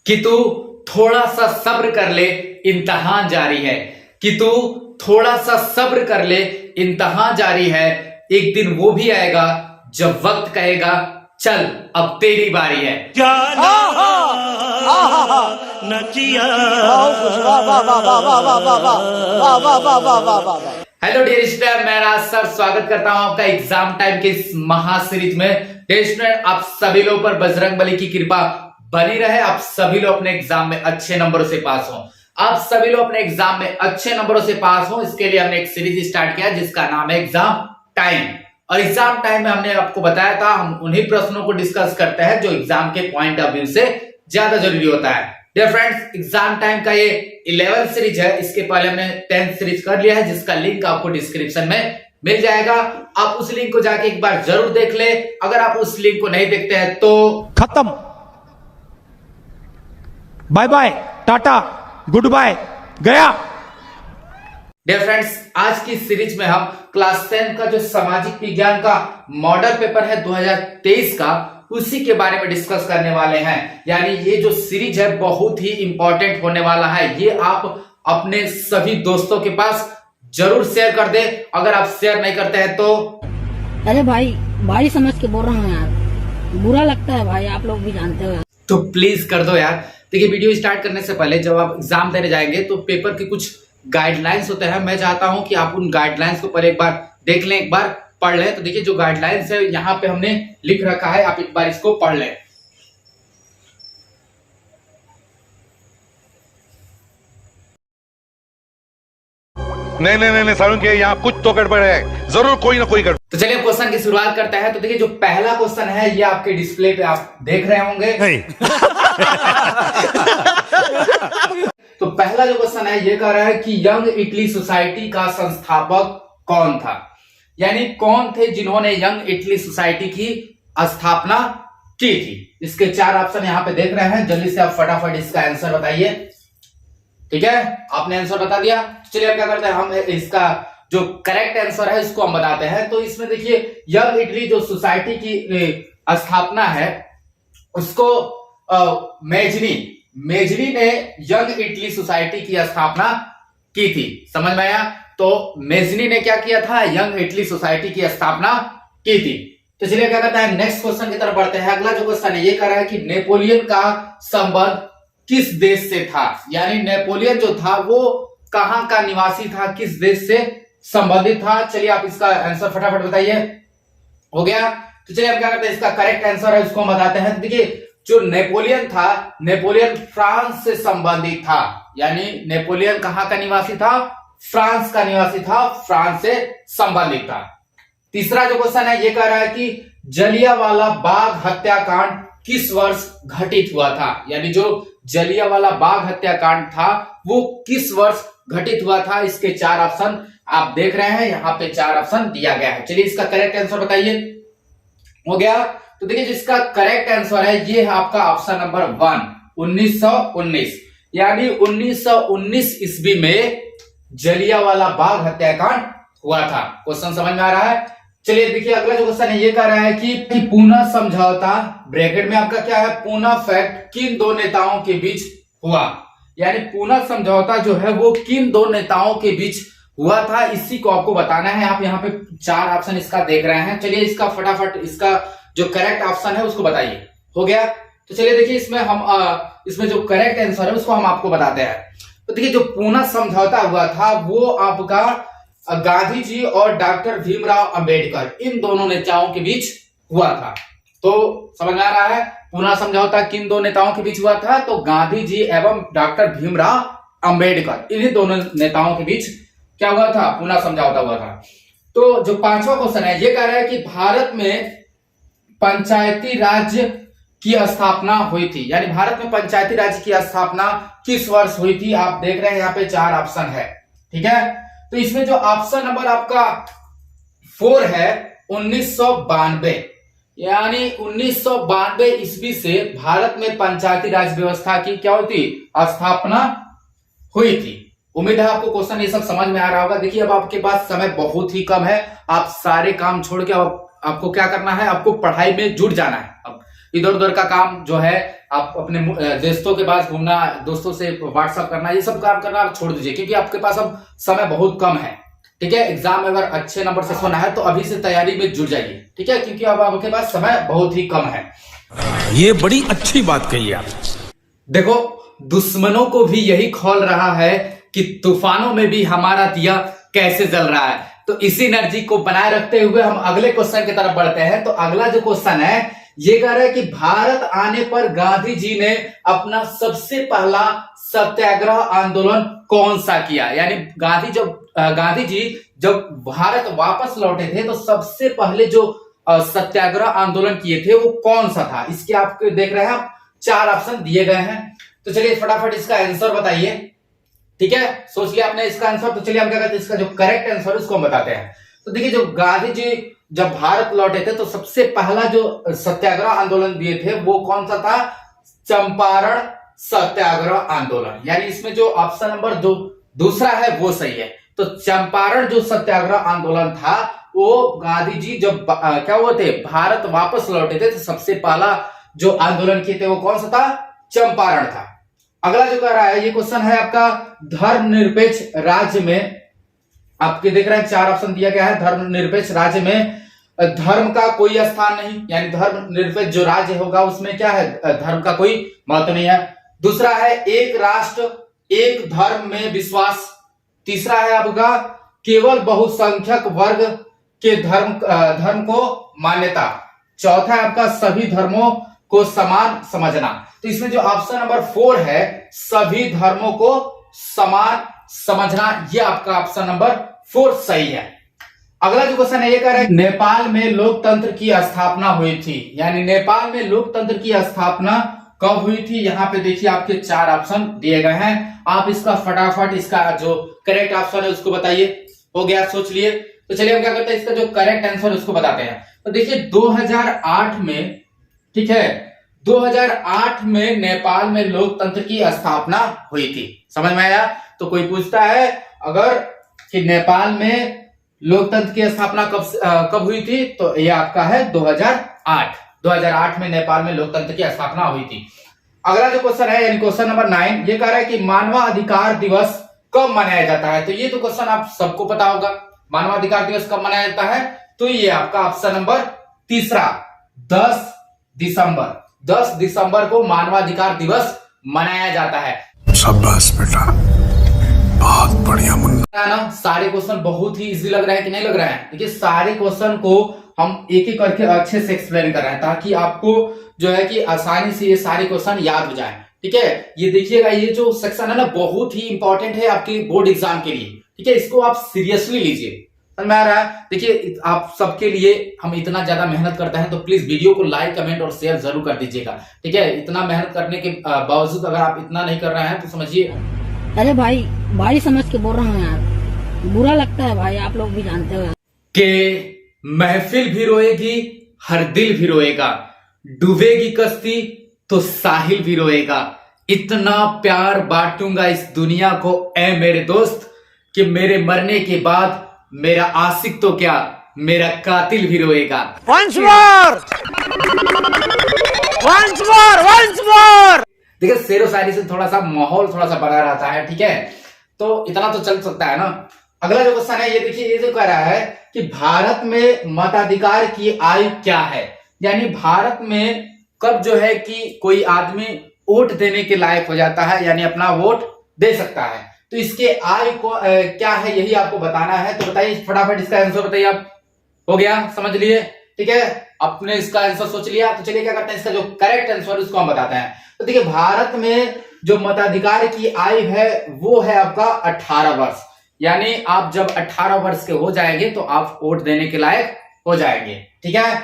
कि तू थोड़ा सा सब्र कर ले, इम्तिहान जारी है। कि तू थोड़ा सा सब्र कर ले, इम्तिहान जारी है। एक दिन वो भी आएगा जब वक्त कहेगा चल अब तेरी बारी है। हेलो डियर स्टूडेंट, मैं राज सर स्वागत करता हूं आपका एग्जाम टाइम के इस महासीरीज में। डियर स्टूडेंट, आप सभी लोग पर बजरंगबली की कृपा बनी रहे। आप सभी लोग अपने एग्जाम में अच्छे नंबरों से पास हो। आप सभी लोग अपने एग्जाम में अच्छे नंबरों से पास हो, इसके लिए हमने एक सीरीज स्टार्ट किया जिसका नाम है एग्जाम टाइम। और एग्जाम टाइम में हमने आपको बताया था हम उन्हीं प्रश्नों को डिस्कस करते हैं जो एग्जाम के पॉइंट ऑफ व्यू से ज्यादा जरूरी होता है। डियर फ्रेंड्स, एग्जाम टाइम का ये 11th सीरीज है। इसके पहले हमने 10th सीरीज कर लिया है जिसका लिंक आपको डिस्क्रिप्शन में मिल जाएगा। आप उस लिंक को जाके एक बार जरूर देख ले। अगर आप उस लिंक को नहीं देखते हैं तो खत्म, bye bye, tata, goodbye, गया। डियर फ्रेंड्स, आज की सीरीज में हम क्लास 10 का जो सामाजिक विज्ञान का मॉडल पेपर है 2023 का, उसी के बारे में डिस्कस करने वाले हैं। यानी ये जो सीरीज है बहुत ही इंपॉर्टेंट होने वाला है। ये आप अपने सभी दोस्तों के पास जरूर शेयर कर दे। अगर आप शेयर नहीं करते हैं तो अरे भाई समझ के बोल रहा हूँ यार, बुरा लगता है भाई, आप लोग भी जानते हो। तो प्लीज कर दो यार। देखिए, वीडियो स्टार्ट करने से पहले जब आप एग्जाम देने जाएंगे तो पेपर के कुछ गाइडलाइंस होते हैं। मैं चाहता हूं कि आप उन गाइडलाइंस को पहले एक बार देख लें, एक बार पढ़ लें। तो देखिए, जो गाइडलाइंस है यहाँ पे हमने लिख रखा है, आप एक बार इसको पढ़ लें। नहीं सारुण के यहाँ कुछ तो गड़बड़ है, जरूर कोई ना कोई गड़बड़। तो चलिए क्वेश्चन की शुरुआत करते हैं। तो देखिए, जो पहला क्वेश्चन है ये आपके डिस्प्ले पे आप देख रहे होंगे। तो पहला जो क्वेश्चन है ये कह रहा है कि यंग इटली सोसाइटी का संस्थापक कौन था। यानी कौन थे जिन्होंने यंग इटली सोसाइटी की स्थापना की थी। इसके 4 ऑप्शन यहाँ पे देख रहे हैं। जल्दी से आप फटाफट इसका आंसर बताइए। ठीक है, आपने आंसर बता दिया। चलिए अब क्या करते हैं, हम इसका जो करेक्ट आंसर है इसको हम बताते हैं। तो इसमें देखिए, यंग इटली जो सोसाइटी की स्थापना है उसको मेजनी ने यंग इटली सोसाइटी की स्थापना की थी। समझ में आया? तो मेजनी ने क्या किया था, यंग इटली सोसाइटी की स्थापना की थी। तो चलिए क्या करते हैं, नेक्स्ट क्वेश्चन की तरफ बढ़ते हैं। अगला जो क्वेश्चन है ये कह रहा है कि नेपोलियन का संबंध किस देश से था। यानी नेपोलियन जो था वो कहां का निवासी था, किस देश से संबंधित था। चलिए आप इसका आंसर फटाफट बताइए। हो गया? तो चलिए अब क्या करते हैं, इसका करेक्ट आंसर है उसको हम बताते हैं। देखिए, जो नेपोलियन था, नेपोलियन फ्रांस से संबंधित था। यानी नेपोलियन कहां का निवासी था, फ्रांस का निवासी था, फ्रांस से संबंधित था। तीसरा जो क्वेश्चन है ये कह रहा है कि जलियांवाला बाग हत्याकांड किस वर्ष घटित हुआ था। यानी जो जलियांवाला बाग हत्याकांड था वो किस वर्ष घटित हुआ था। इसके 4 ऑप्शन आप देख रहे हैं, यहाँ पे 4 ऑप्शन दिया गया है। चलिए इसका करेक्ट आंसर बताइए। हो गया? तो देखिए, जिसका करेक्ट आंसर है ये है आपका ऑप्शन नंबर 1, 1919। यानी 1919 ईस्वी में जलियांवाला बाग हत्याकांड हुआ था। क्वेश्चन समझ में आ रहा है? चलिए देखिए, अगला जो क्वेश्चन है ये कह रहा है कि पूना समझौता, ब्रैकेट में आपका क्या है, पूना फैक्ट किन 2 नेताओं के बीच हुआ। यानी पूना समझौता जो है वो किन 2 नेताओं के बीच हुआ था, इसी को आपको बताना है। आप यहाँ पे 4 ऑप्शन इसका देख रहे हैं। चलिए इसका फटाफट इसका जो करेक्ट ऑप्शन है उसको बताइए। हो गया? तो चलिए देखिए, इसमें हम इसमें जो करेक्ट आंसर है उसको हम आपको बताते हैं। तो देखिए, जो पूना समझौता हुआ था वो आपका गांधी जी और डॉक्टर भीमराव अंबेडकर, इन दोनों नेताओं के बीच हुआ था। तो समझ में आ रहा है, पूना समझौता किन 2 नेताओं के बीच हुआ था, तो गांधी जी एवं डॉक्टर भीमराव अंबेडकर, इन्हीं दोनों नेताओं के बीच क्या हुआ था, पूना समझौता हुआ था। तो जो 5वां क्वेश्चन है ये कह रहा है कि भारत में पंचायती राज्य की स्थापना हुई थी। यानी भारत में पंचायती राज्य की स्थापना किस वर्ष हुई थी। आप देख रहे हैं यहाँ पे 4 ऑप्शन है। ठीक है, तो इसमें जो ऑप्शन नंबर आपका 4 है 1992। यानी 1992 ईस्वी से भारत में पंचायती राज व्यवस्था की क्या होती, स्थापना हुई थी। उम्मीद है आपको क्वेश्चन ये सब समझ में आ रहा होगा। देखिए, अब आपके पास समय बहुत ही कम है। आप सारे काम छोड़ के अब आपको क्या करना है, आपको पढ़ाई में जुट जाना है। अब इधर उधर का काम जो है आप अपने दोस्तों के पास घूमना, दोस्तों से व्हाट्सएप करना, ये सब काम करना आप छोड़ दीजिए, क्योंकि आपके पास अब समय बहुत कम है। ठीक है, एग्जाम में अगर अच्छे नंबर से होना है तो अभी से तैयारी में जुट जाइए। ठीक है, क्योंकि अब आपके पास समय बहुत ही कम है। ये बड़ी अच्छी बात कही आप। देखो, दुश्मनों को भी यही खौल रहा है कि तूफानों में भी हमारा दिया कैसे जल रहा है। तो इसी एनर्जी को बनाए रखते हुए हम अगले क्वेश्चन की तरफ बढ़ते हैं। तो अगला जो क्वेश्चन है ये कह रहा है कि भारत आने पर गांधी जी ने अपना सबसे पहला सत्याग्रह आंदोलन कौन सा किया। यानी गांधी जी जब भारत वापस लौटे थे तो सबसे पहले जो सत्याग्रह आंदोलन किए थे वो कौन सा था। इसके आपको देख रहे हैं आप 4 ऑप्शन दिए गए हैं। तो चलिए फटाफट इसका आंसर बताइए। ठीक है, सोच लिया आपने इसका आंसर। तो चलिए हम क्या करते हैं, इसका जो करेक्ट आंसर है उसको हम बताते हैं। तो देखिए, जो गांधी जी जब भारत लौटे थे तो सबसे पहला जो सत्याग्रह आंदोलन दिए थे वो कौन सा था, चंपारण सत्याग्रह आंदोलन। यानी इसमें जो ऑप्शन नंबर दूसरा है वो सही है। तो चंपारण जो सत्याग्रह आंदोलन था वो गांधी जी जब क्या हुए थे, भारत वापस लौटे थे तो सबसे पहला जो आंदोलन किए थे वो कौन सा था, चंपारण था। अगला जो कह रहा है ये क्वेश्चन है आपका, धर्मनिरपेक्ष राज्य में, आपके देख रहे हैं 4 ऑप्शन दिया गया है। धर्मनिरपेक्ष राज्य में धर्म का कोई स्थान नहीं, यानी धर्मनिरपेक्ष जो राज्य होगा उसमें क्या है, धर्म का कोई महत्व नहीं है। दूसरा है एक राष्ट्र एक धर्म में विश्वास। तीसरा है आपका केवल बहुसंख्यक वर्ग के धर्म को मान्यता। चौथा है आपका सभी धर्मों को समान समझना। तो इसमें जो ऑप्शन नंबर 4 है, सभी धर्मों को समान समझना, ये आपका ऑप्शन नंबर 4 सही है। अगला जो क्वेश्चन है ये कह रहा है नेपाल में लोकतंत्र की स्थापना हुई थी। यानी नेपाल में लोकतंत्र की स्थापना कब हुई थी। यहाँ पे देखिए आपके 4 ऑप्शन दिए गए हैं। आप इसका फटाफट इसका जो करेक्ट ऑप्शन है उसको बताइए। हो गया, सोच लिए। तो चलिए हम क्या करते हैं, इसका जो करेक्ट आंसर उसको बताते हैं। तो देखिए 2008 में, ठीक है, 2008 में नेपाल में लोकतंत्र की स्थापना हुई थी। समझ में आया। तो कोई पूछता है अगर कि नेपाल में लोकतंत्र की स्थापना कब हुई थी, तो ये आपका है 2008 में नेपाल में लोकतंत्र की स्थापना हुई थी। अगला जो क्वेश्चन है यानी क्वेश्चन नंबर 9, ये कह रहा है कि मानवाधिकार दिवस कब मनाया जाता है। तो ये तो क्वेश्चन आप सबको पता होगा, मानवाधिकार दिवस कब मनाया जाता है। तो ये आपका ऑप्शन नंबर तीसरा 10 दिसंबर को मानवाधिकार दिवस मनाया जाता है। शाबाश बेटा, बहुत बढ़िया मुन्ना। ना सारे क्वेश्चन बहुत ही इजी लग रहा है कि नहीं लग रहा है। देखिए सारे क्वेश्चन को हम एक एक करके अच्छे से एक्सप्लेन कर रहे हैं ताकि आपको जो है कि आसानी से ये सारे क्वेश्चन याद हो जाए। ठीक है, ये देखिएगा, ये जो सेक्शन है ना बहुत ही इंपॉर्टेंट है आपके बोर्ड एग्जाम के लिए। ठीक है, इसको आप सीरियसली लीजिए। समझ में आ रहा है। देखिए आप सबके लिए हम इतना ज्यादा मेहनत करते हैं तो प्लीज वीडियो को लाइक कमेंट और शेयर जरूर कर दीजिएगा। ठीक है, इतना मेहनत करने के बावजूद अगर आप इतना नहीं कर रहे हैं तो समझिए। अरे भाई समझ के बोल रहा हूँ यार, बुरा लगता है भाई, आप लोग भी जानते हो कि महफिल भी रोएगी हर दिल भी रोएगा, डूबेगी कश्ती तो साहिल भी रोएगा, इतना प्यार बांटूंगा इस दुनिया को ए मेरे दोस्त कि मेरे मरने के बाद मेरा आशिक तो क्या मेरा कातिल भी रोएगा। Once more! देखिए शेरो शायरी से थोड़ा सा माहौल थोड़ा सा बना रहता है। ठीक है, तो इतना तो चल सकता है ना। अगला जो क्वेश्चन है ये देखिए, ये जो कह रहा है कि भारत में मताधिकार की आयु क्या है। यानी भारत में कब जो है कि कोई आदमी वोट देने के लायक हो जाता है, यानी अपना वोट दे सकता है। तो इसके आयु को क्या है यही आपको बताना है। तो बताइए फटाफट इसका आंसर बताइए आप। हो गया, समझ लिए। ठीक है, आपने इसका आंसर सोच लिया। तो चलिए क्या करते हैं, इसका जो करेक्ट आंसर उसको हम बताते हैं। तो देखिए भारत में जो मताधिकार की आयु है वो है आपका 18 वर्ष। यानी आप जब 18 वर्ष के हो जाएंगे तो आप वोट देने के लायक हो जाएंगे। ठीक है,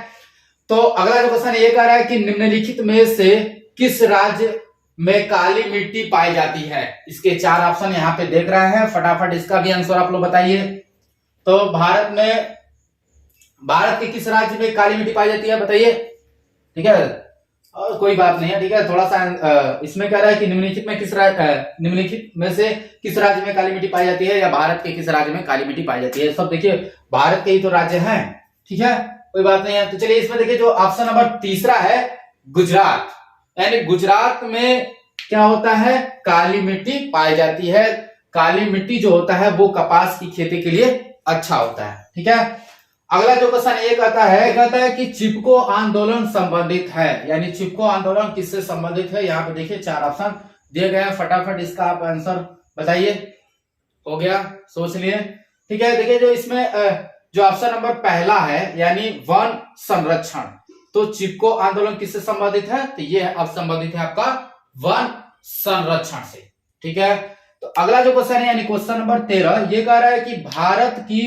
तो अगला जो क्वेश्चन ये कह रहा है कि निम्नलिखित में से किस राज्य में काली मिट्टी पाई जाती है। इसके 4 ऑप्शन यहाँ पे देख रहे हैं, फटाफट इसका भी आंसर आप लोग बताइए। तो भारत के किस राज्य में काली मिट्टी पाई जाती है बताइए। ठीक है, और कोई बात नहीं है। ठीक है, थोड़ा सा इसमें कह रहा है कि निम्नलिखित में से किस राज्य में काली मिट्टी पाई जाती है या भारत के किस राज्य में काली मिट्टी पाई जाती है। सब देखिए भारत के ही तो राज्य हैं। ठीक है, कोई बात नहीं है। तो चलिए इसमें देखिए जो ऑप्शन नंबर तीसरा है गुजरात, यानी गुजरात में क्या होता है, काली मिट्टी पाई जाती है। काली मिट्टी जो होता है वो कपास की खेती के लिए अच्छा होता है। ठीक है, अगला जो क्वेश्चन ये कहता है कि चिपको आंदोलन संबंधित है, यानी चिपको आंदोलन किससे संबंधित है। यहाँ पे देखिए 4 ऑप्शन दिए गए हैं, फटाफट इसका आप आंसर बताइए। हो गया, सोच लिए। ठीक है, देखिए जो इसमें जो ऑप्शन नंबर पहला है यानी वन संरक्षण, तो चिपको आंदोलन किससे संबंधित है, तो ये अब संबंधित है आपका वन संरक्षण से। ठीक है, तो अगला जो क्वेश्चन है यानी क्वेश्चन नंबर 13, ये कह रहा है कि भारत की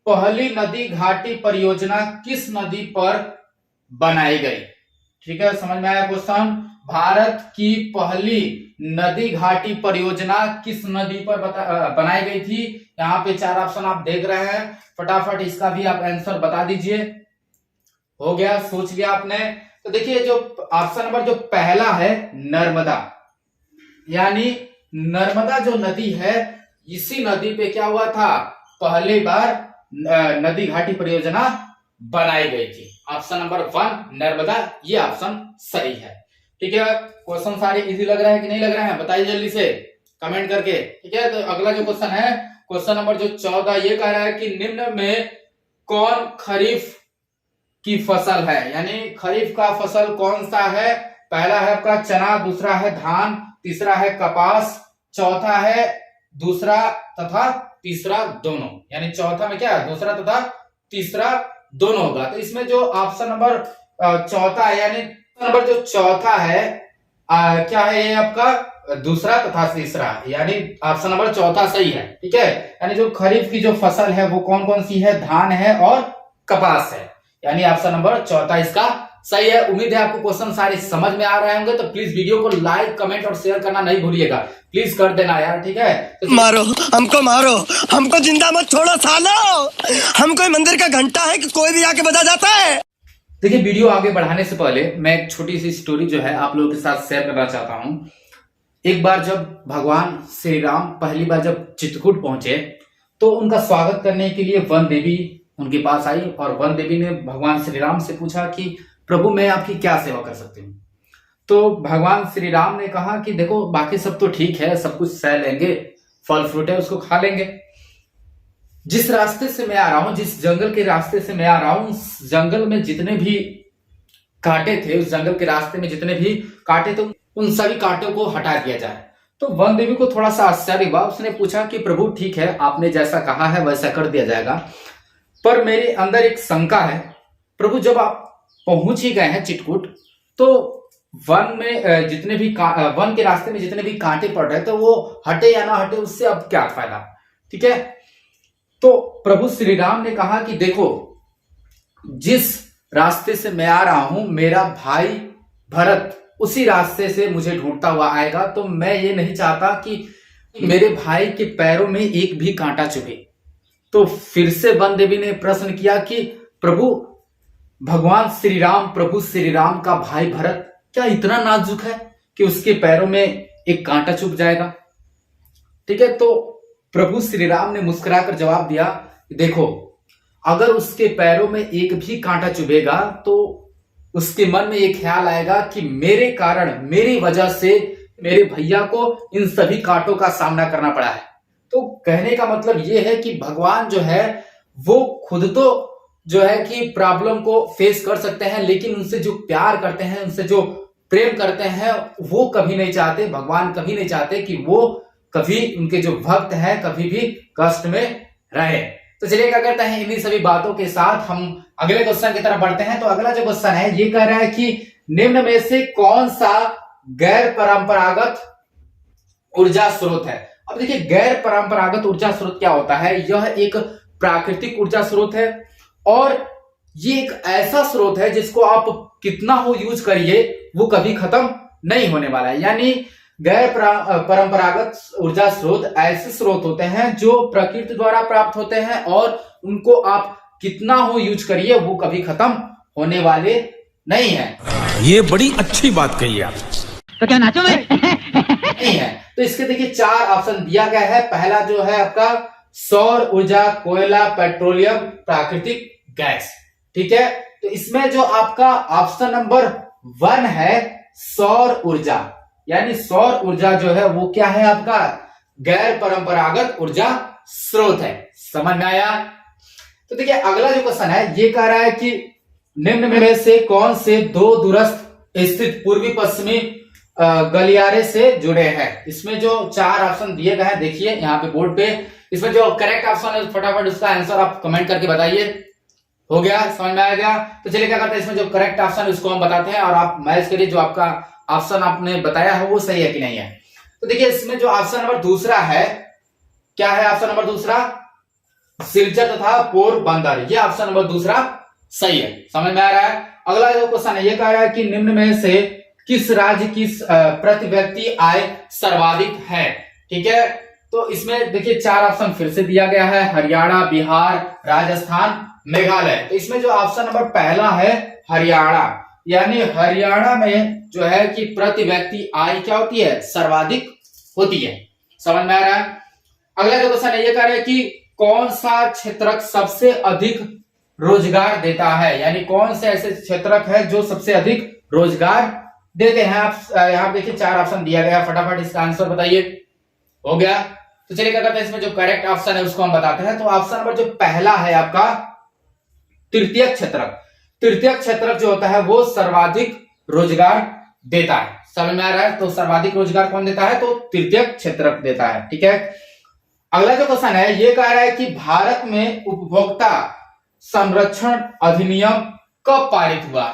पहली नदी घाटी परियोजना किस नदी पर बनाई गई। ठीक है, समझ में आया क्वेश्चन। भारत की पहली नदी घाटी परियोजना किस नदी पर बनाई गई थी। यहाँ पे 4 ऑप्शन आप देख रहे हैं, फटाफट इसका भी आप आंसर बता दीजिए। हो गया, सोच लिया आपने। तो देखिए जो ऑप्शन नंबर जो पहला है नर्मदा, यानी नर्मदा जो नदी है, इसी नदी पे क्या हुआ था, पहली बार नदी घाटी परियोजना बनाई गई थी। ऑप्शन नंबर 1 नर्मदा, ये ऑप्शन सही है। ठीक है, क्वेश्चन सारे इजी लग रहा है कि नहीं लग रहा है, बताइए जल्दी से कमेंट करके। ठीक है, तो अगला जो क्वेश्चन है क्वेश्चन नंबर जो 14, ये कह रहा है कि निम्न में कौन खरीफ की फसल है, यानी खरीफ का फसल कौन सा है। पहला है आपका चना, दूसरा है धान, तीसरा है कपास, चौथा है दूसरा तथा तीसरा दोनों, यानी चौथा में क्या है, दूसरा तथा तीसरा दोनों होगा। तो इसमें जो ऑप्शन नंबर चौथा है, यानी नंबर जो चौथा है क्या है, ये आपका दूसरा तथा तीसरा, यानी ऑप्शन नंबर चौथा सही है। ठीक है, यानी जो खरीफ की जो फसल है वो कौन कौन सी है, धान है और कपास है, यानी ऑप्शन नंबर चौथा इसका सही है। उम्मीद है आपको क्वेश्चन सारे समझ में आ रहे होंगे, तो प्लीज वीडियो को लाइक कमेंट और शेयर करना नहीं भूलिएगा, प्लीज कर देना यार। ठीक है, तो मारो हमको जिंदा मत छोड़ो सालो, हम कोई मंदिर का घंटा है कि कोई भी आके बजा जाता है। देखिए वीडियो आगे बढ़ाने से पहले मैं एक छोटी सी स्टोरी जो है आप लोगों के साथ शेयर करना चाहता हूं। एक बार जब भगवान श्री राम पहली बार जब चित्रकूट पहुंचे, तो उनका स्वागत करने के लिए वन देवी उनके पास आई, और वन देवी ने भगवान श्री राम से पूछा कि प्रभु मैं आपकी क्या सेवा कर सकती हूँ। तो भगवान श्री राम ने कहा कि देखो बाकी सब तो ठीक है, सब कुछ सह लेंगे, फल फ्रूट है उसको खा लेंगे। जिस रास्ते से मैं आ रहा हूं, जिस जंगल के रास्ते से मैं आ रहा हूं, उस जंगल में जितने भी कांटे थे, उस जंगल के रास्ते में जितने भी कांटे थे, उन सभी कांटों को हटा दिया जाए। तो वन देवी को थोड़ा सा आश्चर्य हुआ, उसने पूछा कि प्रभु ठीक है, आपने जैसा कहा है वैसा कर दिया जाएगा, पर मेरे अंदर एक शंका है। प्रभु जब आप पहुंच ही गए हैं चित्रकूट, तो वन में जितने भी वन के रास्ते में जितने भी कांटे पड़ रहे थे वो हटे या ना हटे, उससे अब क्या फायदा। ठीक है, तो प्रभु श्री राम ने कहा कि देखो जिस रास्ते से मैं आ रहा हूं, मेरा भाई भरत उसी रास्ते से मुझे ढूंढता हुआ आएगा, तो मैं ये नहीं चाहता कि मेरे भाई के पैरों में एक भी कांटा चुभे। तो फिर से वन देवी ने प्रश्न किया कि प्रभु भगवान श्री राम, प्रभु श्री राम का भाई भरत क्या इतना नाजुक है कि उसके पैरों में एक कांटा चुभ जाएगा। ठीक है, तो प्रभु श्री राम ने मुस्कुराकर जवाब दिया, देखो अगर उसके पैरों में एक भी कांटा चुभेगा तो उसके मन में एक ख्याल आएगा कि मेरे कारण, मेरी वजह से मेरे भैया को इन सभी कांटों का सामना करना पड़ा है। तो कहने का मतलब यह है कि भगवान जो है वो खुद तो जो है कि प्रॉब्लम को फेस कर सकते हैं, लेकिन उनसे जो प्यार करते हैं, उनसे जो प्रेम करते हैं, वो कभी नहीं चाहते, भगवान कभी नहीं चाहते कि वो कभी उनके जो भक्त हैं कभी भी कष्ट में रहे। तो चलिए क्या करते हैं, इन्हीं सभी बातों के साथ हम अगले क्वेश्चन की तरफ बढ़ते हैं। तो अगला जो क्वेश्चन है ये कह रहा है कि निम्न में से कौन सा गैर परंपरागत ऊर्जा स्रोत है। अब देखिए गैर परंपरागत ऊर्जा स्रोत क्या होता है, यह एक प्राकृतिक ऊर्जा स्रोत है, और ये एक ऐसा स्रोत है जिसको आप कितना हो यूज करिए वो कभी खत्म नहीं होने वाला है। यानी गैर परंपरागत ऊर्जा स्रोत ऐसे स्रोत होते हैं जो प्रकृति द्वारा प्राप्त होते हैं, और उनको आप कितना हो यूज करिए वो कभी खत्म होने वाले नहीं है। ये बड़ी अच्छी बात कही आप। तो क्या नाचो में नहीं है। तो इसके देखिए 4 ऑप्शन दिया गया है। पहला जो है आपका सौर ऊर्जा, कोयला, पेट्रोलियम, प्राकृतिक गैस। ठीक है, तो इसमें जो आपका ऑप्शन नंबर वन है सौर ऊर्जा, यानी सौर ऊर्जा जो है वो क्या है आपका गैर परंपरागत ऊर्जा स्रोत है। समझ में आया? तो देखिए अगला जो क्वेश्चन है ये कह रहा है कि निम्न में से कौन से दो दूरस्थ स्थित पूर्वी पश्चिमी गलियारे से जुड़े हैं। इसमें जो चार ऑप्शन दिए गए हैं देखिए यहाँ पे बोर्ड पे, इसमें जो करेक्ट ऑप्शन है फटाफट उसका आंसर आप कमेंट करके बताइए। हो गया? समझ में आ गया? तो चलिए क्या करते हैं, इसमें जो करेक्ट ऑप्शन है उसको हम बताते हैं और आप मैच करिए जो आपका ऑप्शन आपने बताया है वो सही है कि नहीं है। तो देखिए इसमें जो ऑप्शन नंबर दूसरा है, क्या है ऑप्शन नंबर दूसरा? सिलचर तथा पोरबंदर, ये ऑप्शन नंबर दूसरा सही है। समझ में आ रहा है? अगला जो क्वेश्चन है ये कह रहा है कि निम्न में से किस राज्य की प्रति व्यक्ति आय सर्वाधिक है। ठीक है, तो इसमें देखिए चार ऑप्शन फिर से दिया गया है, हरियाणा, बिहार, राजस्थान, मेघालय। तो इसमें जो ऑप्शन नंबर पहला है हरियाणा, यानी हरियाणा में जो है कि प्रति व्यक्ति आय क्या होती है? सर्वाधिक होती है। समझ में आ रहा है? अगला जो क्वेश्चन है ये कह रहा है कि कौन सा क्षेत्रक सबसे अधिक रोजगार देता है, यानी कौन से ऐसे क्षेत्रक है जो सबसे अधिक रोजगार देते हैं। आप यहाँ देखिए चार ऑप्शन दिया गया, फटाफट इसका आंसर बताइए। हो गया? तो चलिए क्या करते हैं, इसमें जो करेक्ट ऑप्शन है उसको हम बताते हैं। तो ऑप्शन नंबर जो पहला है आपका तृतीयक क्षेत्रक, तृतीयक क्षेत्रक जो होता है वो सर्वाधिक रोजगार देता है। समझ में आ रहा है? तो सर्वाधिक रोजगार कौन देता है? तो तृतीयक क्षेत्रक देता है। ठीक है, अगला जो क्वेश्चन है ये कह रहा है कि भारत में उपभोक्ता संरक्षण अधिनियम कब पारित हुआ।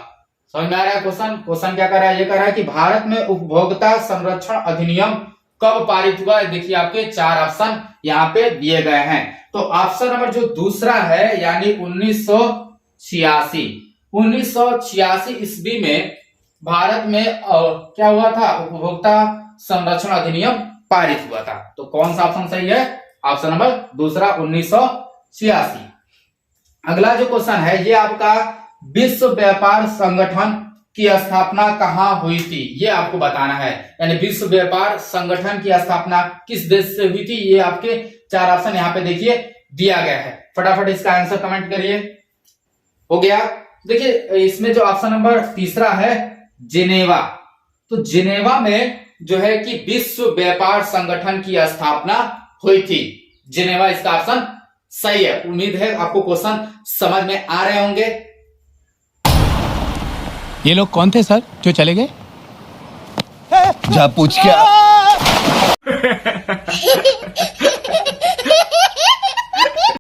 समझ में आ रहा है क्वेश्चन? क्वेश्चन क्या कर रहा है? ये कह रहा है कि भारत में उपभोक्ता संरक्षण अधिनियम कब पारित हुआ है। देखिए आपके चार ऑप्शन यहाँ पे दिए गए हैं। तो ऑप्शन नंबर जो दूसरा है यानी 1986, 1986 ईस्वी में भारत में क्या हुआ था? उपभोक्ता संरक्षण अधिनियम पारित हुआ था। तो कौन सा ऑप्शन सही है? ऑप्शन नंबर दूसरा 1986। अगला जो क्वेश्चन है ये आपका विश्व व्यापार संगठन की स्थापना कहाँ हुई थी, ये आपको बताना है। यानी विश्व व्यापार संगठन की स्थापना किस देश से हुई थी, ये आपके चार ऑप्शन यहाँ पे देखिए दिया गया है। फटाफट इसका आंसर कमेंट करिए। हो गया? देखिए इसमें जो ऑप्शन नंबर तीसरा है जिनेवा, तो जिनेवा में जो है कि विश्व व्यापार संगठन की स्थापना हुई थी। जिनेवा इसका ऑप्शन सही है। उम्मीद है आपको क्वेश्चन समझ में आ रहे होंगे। ये लोग कौन थे सर जो चले गए? जा पूछ क्या